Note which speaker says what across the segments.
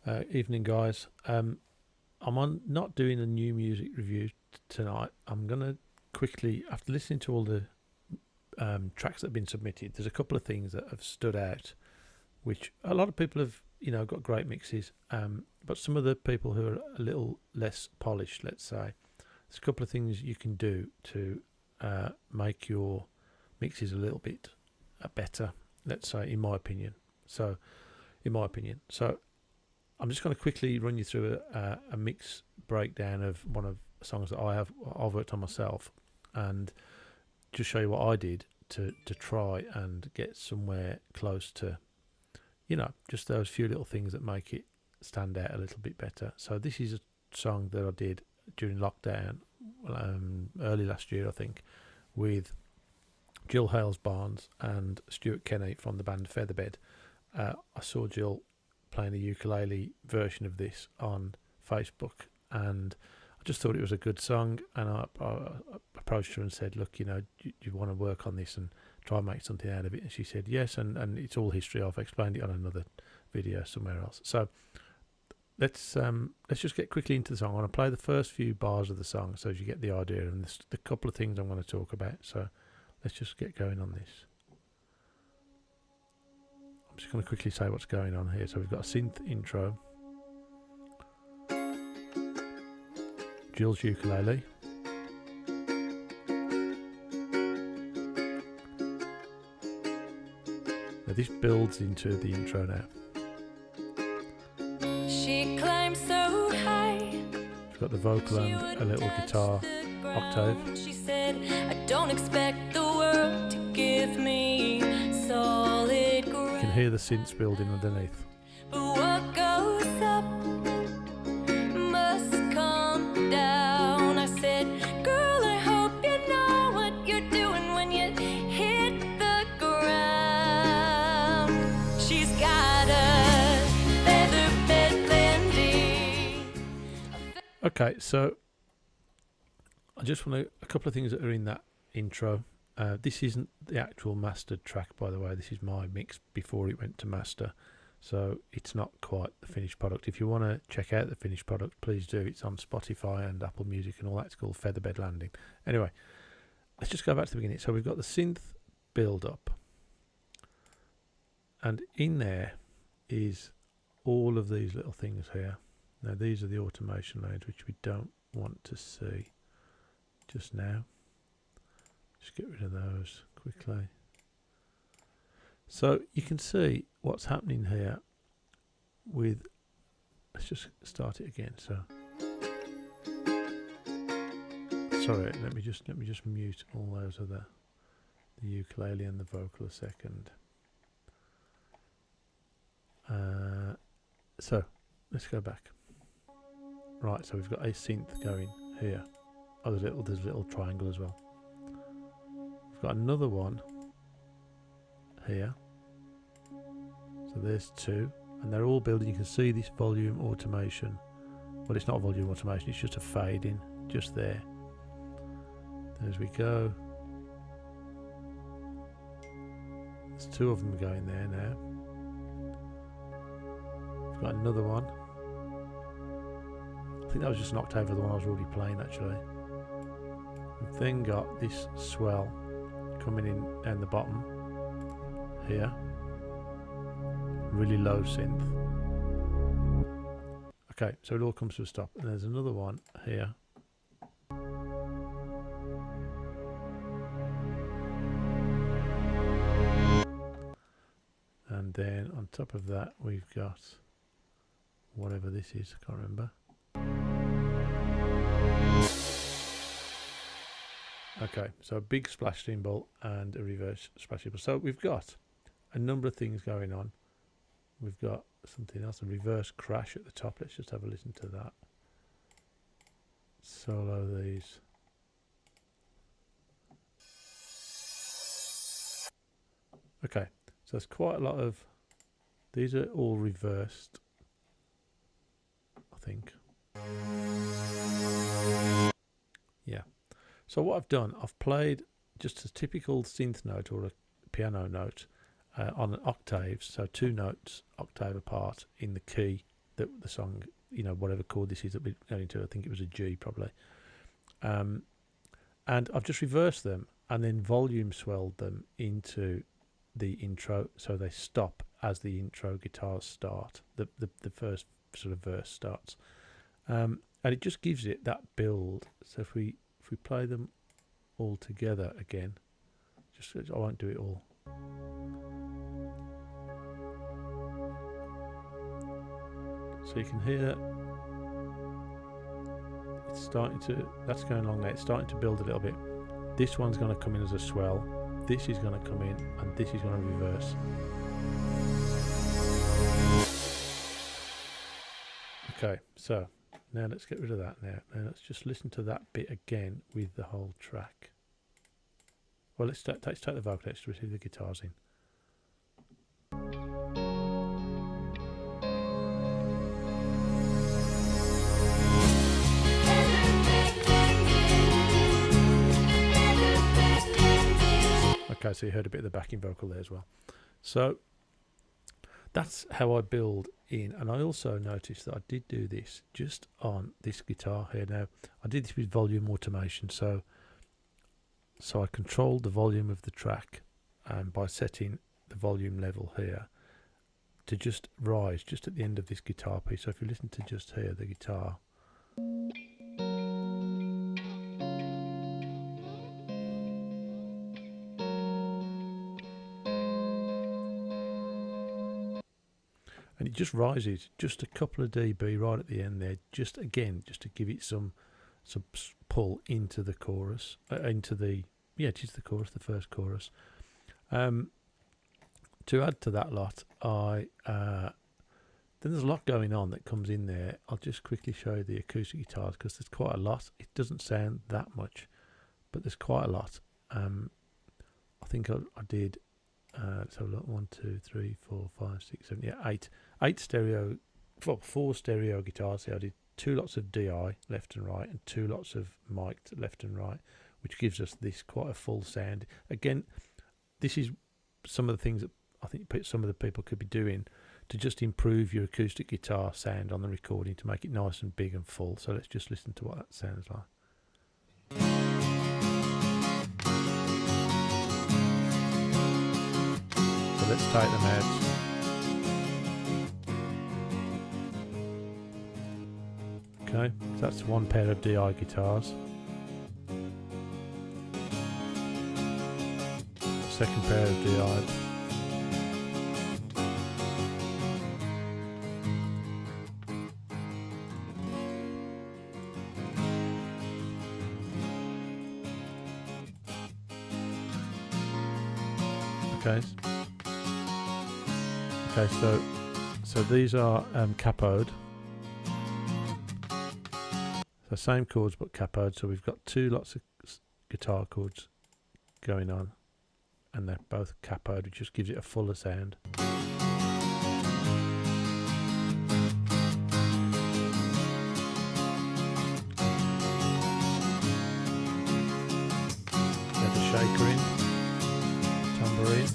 Speaker 1: Evening, guys. I'm not doing a new music review tonight. I'm going to quickly, after listening to all the tracks that have been submitted, there's a couple of things that have stood out, which a lot of people have, got great mixes, but some of the people who are a little less polished, let's say, there's a couple of things you can do to make your mixes a little bit better, let's say, in my opinion. So I'm just going to quickly run you through a mix breakdown of one of the songs that I've worked on myself, and just show you what I did to try and get somewhere close to, just those few little things that make it stand out a little bit better. So this is a song that I did during lockdown, early last year, I think, with Jill Hales and Stewart Kenny from the band Featherbed. I saw Jill playing a ukulele version of this on Facebook, and I just thought it was a good song, and I approached her and said, look, do you want to work on this and try and make something out of it? And she said yes, and it's all history. I've explained it on another video somewhere else. So let's just get quickly into the song. I want to play the first few bars of the song so as you get the idea, and there's the couple of things I'm going to talk about. So let's just get going on this. I'm just going to quickly say what's going on here. So we've got a synth intro, Jill's ukulele, now this builds into the intro now.
Speaker 2: She climbs so high.
Speaker 1: We've got the vocal and a little guitar octave.
Speaker 2: She said, I don't expect the world to give me solid ground.
Speaker 1: You can hear the synths building underneath.
Speaker 2: But what goes up must come down. I said, girl, I hope you know what you're doing when you hit the ground. She's got a featherbed landing.
Speaker 1: Okay, so I just want a couple of things that are in that intro. This isn't the actual mastered track, by the way. This is my mix before it went to master, so it's not quite the finished product. If you want to check out the finished product, please do. It's on Spotify and Apple Music and all that. It's called Featherbed Landing. Anyway, let's just go back to the beginning. So we've got the synth build up, and in there is all of these little things here. Now these are the automation lanes, which we don't want to see just now. Just get rid of those quickly. So you can see what's happening here with, let's just start it again. So sorry, let me just mute all those other, the ukulele and the vocal a second. So let's go back. Right, so we've got a synth going here. Oh, there's a little triangle as well. We've got another one here. So there's two, and they're all building. You can see this volume automation. Well, it's not volume automation, it's just a fade in just there. As we go, there's two of them going there now. We've got another one. I think that was just an octave of the one I was already playing, actually. We've then got this swell coming in down the bottom here, really low synth. Okay, so it all comes to a stop, and there's another one here. And then on top of that we've got whatever this is, I can't remember. Okay, so a big splash cymbal and a reverse splash cymbal. So we've got a number of things going on. We've got something else, a reverse crash at the top. Let's just have a listen to that. Solo these. Okay, so there's quite a lot of, these are all reversed, I think. Yeah. So what I've done, I've played just a typical synth note or a piano note on an octave, so two notes octave apart in the key the song, you know, whatever chord this is that we're going to. I think it was a G probably. And I've just reversed them and then volume swelled them into the intro, so they stop as the intro guitars start. The first sort of verse starts, and it just gives it that build. So if we play them all together again, just I won't do it all. So you can hear it's starting to, that's going along there, it's starting to build a little bit. This one's going to come in as a swell, this is going to come in, and this is going to reverse. Okay, so now let's get rid of that now. Now let's just listen to that bit again with the whole track. Well, let's take the vocal, let's receive the guitars in. Okay, so you heard a bit of the backing vocal there as well. So that's how I build in, and I also noticed that I did do this just on this guitar here. Now I did this with volume automation, so I controlled the volume of the track by setting the volume level here to just rise just at the end of this guitar piece. So if you listen to just here, the guitar, and it just rises just a couple of dB right at the end there, just to give it some pull into the chorus, into the first chorus. To add to that lot, then there's a lot going on that comes in there. I'll just quickly show you the acoustic guitars because there's quite a lot. It doesn't sound that much, but there's quite a lot. I think I did. So look, 1, 2, 3, 4, 5, 6, 7, 8 stereo, well, 4 stereo guitars here. I did 2 lots of DI left and right, and 2 lots of mic'd left and right, which gives us this quite a full sound. Again, this is some of the things that I think some of the people could be doing to just improve your acoustic guitar sound on the recording to make it nice and big and full. So let's just listen to what that sounds like. So let's take them out. Okay, so that's one pair of DI guitars. Second pair of DI. Okay, so these are capoed. So same chords but capoed. So we've got 2 lots of guitar chords going on, and they're both capoed, which just gives it a fuller sound. Get the shaker in, tambourine.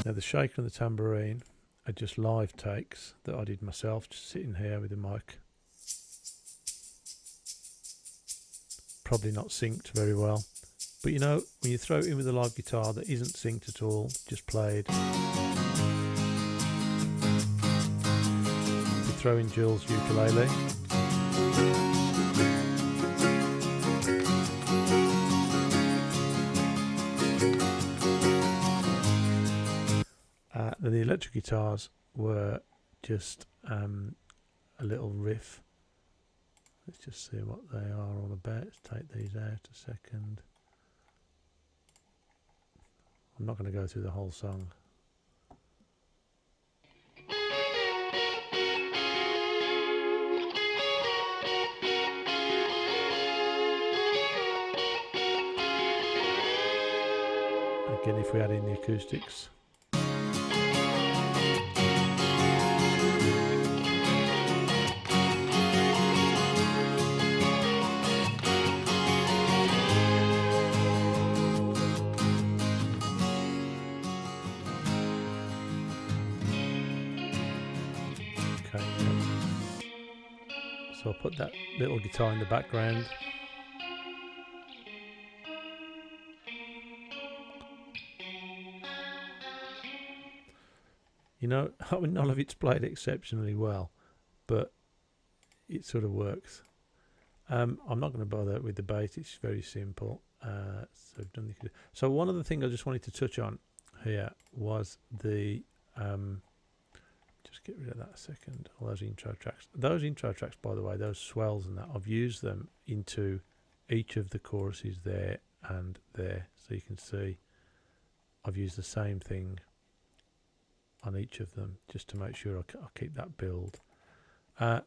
Speaker 1: Now the shaker and the tambourine are just live takes that I did myself, just sitting here with the mic. Probably not synced very well, but you know, when you throw it in with a live guitar that isn't synced at all, just played. You throw in Jules' ukulele. The electric guitars were just a little riff. Let's just see what they are all about. Let's take these out a second. I'm not going to go through the whole song. Again, if we add in the acoustics. So I'll put that little guitar in the background. You know, I mean, none of it's played exceptionally well, but it sort of works. I'm not going to bother with the bass, it's very simple. So I've done the, so one other thing I just wanted to touch on here was the just get rid of that a second, all those intro tracks. Those intro tracks, by the way, those swells and that, I've used them into each of the choruses there and there, so you can see I've used the same thing on each of them just to make sure I'll keep that build.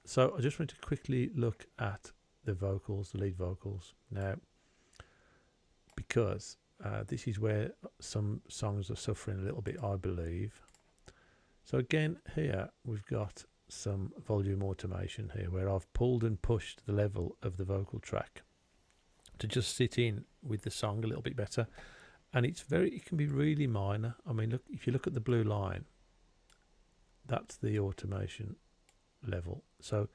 Speaker 1: So I just want to quickly look at the vocals, the lead vocals now, because this is where some songs are suffering a little bit, I believe. So again, here we've got some volume automation here where I've pulled and pushed the level of the vocal track to just sit in with the song a little bit better, and it can be really minor. I mean, look, if you look at the blue line, that's the automation level. So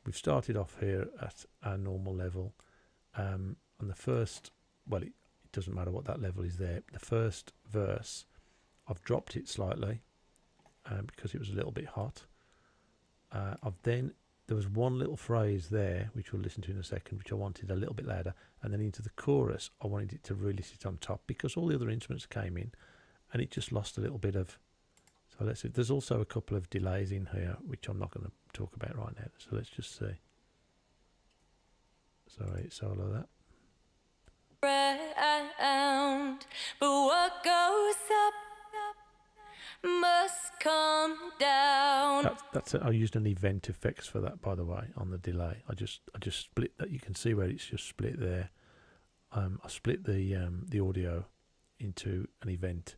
Speaker 1: we've started off here at our normal level, and the first, well, it doesn't matter what that level is there. The first verse, I've dropped it slightly because it was a little bit hot. There was one little phrase there, which we'll listen to in a second, which I wanted a little bit louder, and then into the chorus, I wanted it to really sit on top because all the other instruments came in, and it just lost a little bit of. So let's see. There's also a couple of delays in here, which I'm not going to talk about right now. So let's just see. Sorry, solo that.
Speaker 2: Round, but what goes up must come down.
Speaker 1: That's it. I used an event effects for that, by the way, on the delay. I just split that. You can see where it's just split there. I split the audio into an event,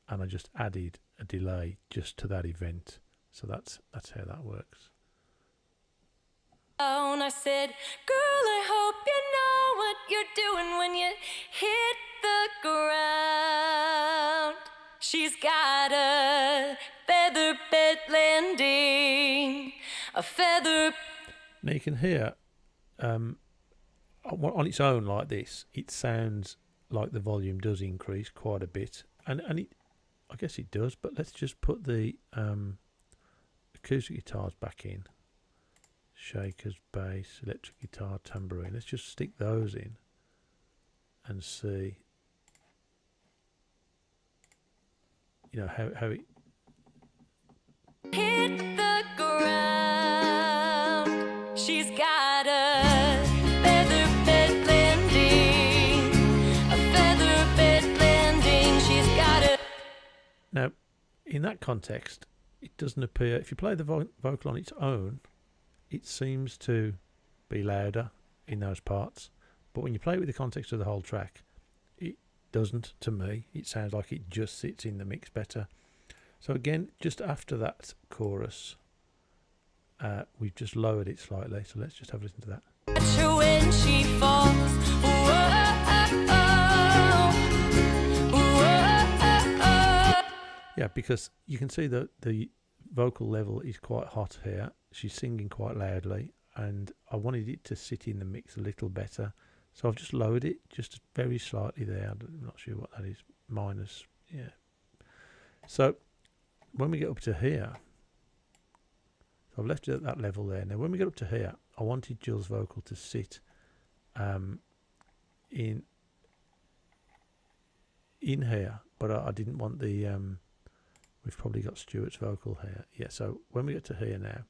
Speaker 1: and I just added a delay just to that event. So that's how that works.
Speaker 2: I said, girl, I hope you know what you're doing when you hit the ground. She's got a featherbed landing, a feather.
Speaker 1: Now you can hear on its own like this, it sounds like the volume does increase quite a bit, and it, I guess it does, but let's just put the acoustic guitars back in. Shakers, bass, electric guitar, tambourine. Let's just stick those in and see, you know, how it
Speaker 2: hit the ground. She's got a featherbed landing, a featherbed landing. She's got a.
Speaker 1: Now, in that context, it doesn't appear. If you play the vocal on its own, it seems to be louder in those parts, but when you play it with the context of the whole track, it doesn't. To me, it sounds like it just sits in the mix better. So again, just after that chorus, we've just lowered it slightly, so let's just have a listen to that.
Speaker 2: When she falls,
Speaker 1: Yeah, because you can see that the vocal level is quite hot here. She's singing quite loudly, and I wanted it to sit in the mix a little better, so I've just lowered it just very slightly there. I'm not sure what that is, minus, yeah. So when we get up to here, so I've left it at that level there. Now when we get up to here, I wanted Jill's vocal to sit in here, but I didn't want the we've probably got Stewart's vocal here. Yeah, so when we get to here now,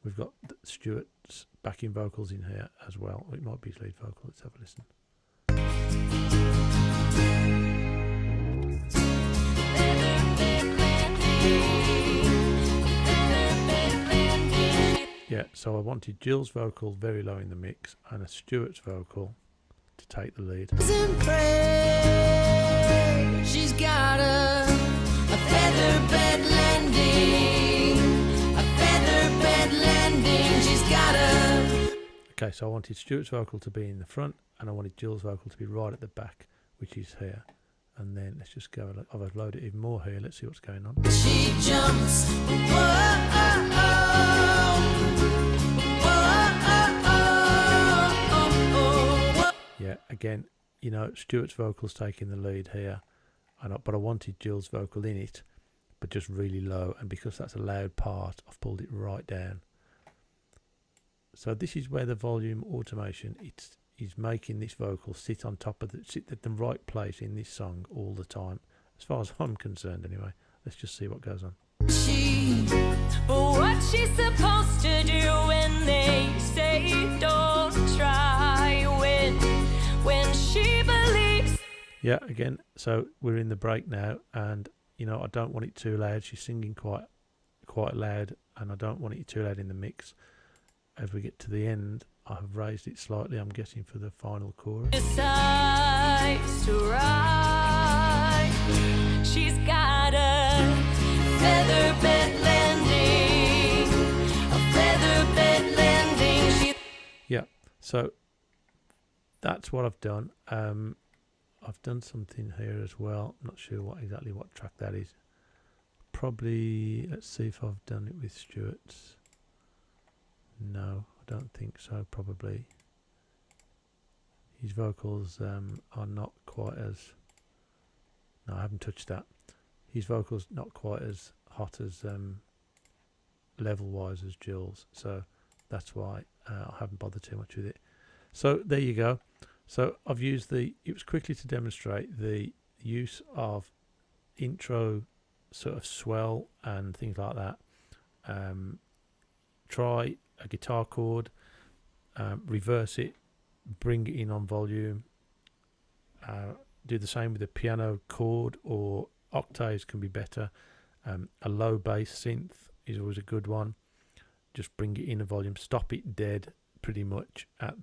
Speaker 1: we've got Stewart's backing vocals in here as well. It might be his lead vocal. Let's have a listen. Yeah, so I wanted Jill's vocal very low in the mix and a Stewart's vocal to take the lead.
Speaker 2: she's got a featherbed landing, a featherbed landing, she's got a...
Speaker 1: Okay, so I wanted Stewart's vocal to be in the front and I wanted Jill's vocal to be right at the back, which is here. And then let's just go, I've uploaded even more here, let's see what's going on.
Speaker 2: She jumps, whoa, whoa, whoa.
Speaker 1: again, you know, Stewart's vocal's taking the lead here, but I wanted Jill's vocal in it, but just really low, and because that's a loud part, I've pulled it right down. So this is where the volume automation is making this vocal sit on top of sit at the right place in this song all the time, as far as I'm concerned anyway. Let's just see what goes on.
Speaker 2: What she's supposed to do when they say don't try, when she believes.
Speaker 1: Yeah, again, so we're in the break now, and you know, I don't want it too loud. She's singing quite loud, and I don't want it too loud in the mix. As we get to the end, I have raised it slightly, I'm guessing, for the final chorus.
Speaker 2: Decides to ride. She's got a featherbed landing. A featherbed landing.
Speaker 1: Yeah, so that's what I've done. I've done something here as well. I'm not sure exactly what track that is. Probably, let's see if I've done it with Stewart's. No, I don't think so. Probably his vocals are not quite as. No, I haven't touched that. His vocals not quite as hot as level-wise as Jill's, so that's why I haven't bothered too much with it. So there you go. So I've used it was quickly to demonstrate the use of intro sort of swell and things like that. Try a guitar chord, reverse it, bring it in on volume, do the same with a piano chord, or octaves can be better. A low bass synth is always a good one. Just bring it in a volume, stop it dead pretty much at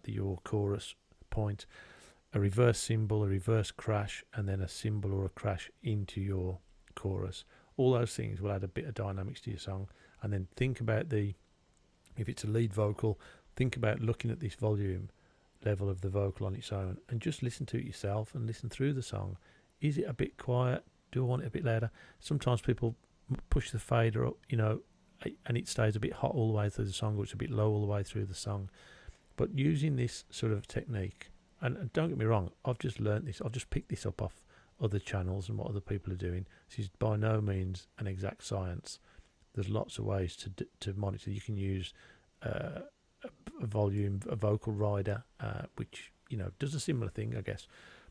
Speaker 1: your chorus point. A reverse cymbal, a reverse crash, and then a cymbal or a crash into your chorus. All those things will add a bit of dynamics to your song. And then think about if it's a lead vocal, think about looking at this volume level of the vocal on its own, and just listen to it yourself and listen through the song. Is it a bit quiet? Do I want it a bit louder? Sometimes people push the fader up, you know, and it stays a bit hot all the way through the song, or it's a bit low all the way through the song. But using this sort of technique, and don't get me wrong, I've just learnt this, I've just picked this up off other channels and what other people are doing. This is by no means an exact science. There's lots of ways to monitor. You can use a vocal rider, which, you know, does a similar thing, I guess.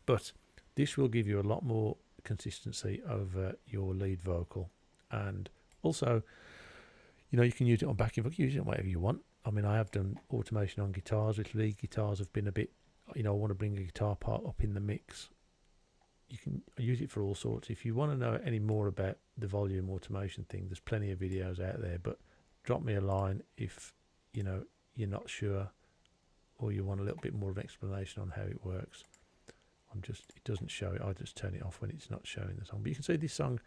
Speaker 1: But this will give you a lot more consistency over your lead vocal. And also, you know, you can use it on backing vocal, use it on whatever you want. I mean, I have done automation on guitars, which lead guitars have been a bit, you know, I want to bring a guitar part up in the mix. You can use it for all sorts. If you want to know any more about the volume automation thing, there's plenty of videos out there, but drop me a line if, you know, you're not sure, or you want a little bit more of an explanation on how it works. It doesn't show it. I just turn it off when it's not showing the song. But you can see this song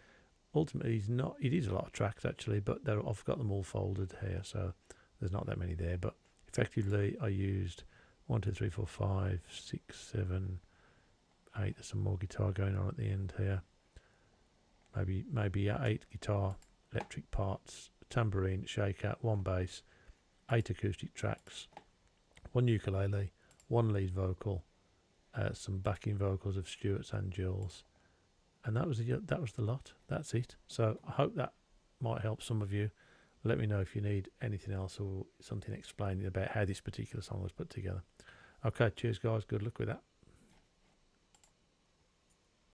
Speaker 1: ultimately it is a lot of tracks actually, but I've got them all folded here, so there's not that many there. But effectively I used 1, 2, 3, 4, 5, 6, 7, 8. There's some more guitar going on at the end here. Maybe 8 guitar electric parts, tambourine, shaker, 1 bass, 8 acoustic tracks, 1 ukulele, 1 lead vocal, some backing vocals of Stewart's and Jill's, and that was the lot. That's it. So I hope that might help some of you. Let me know if you need anything else or something explaining about how this particular song was put together. Okay, cheers guys, good luck with that.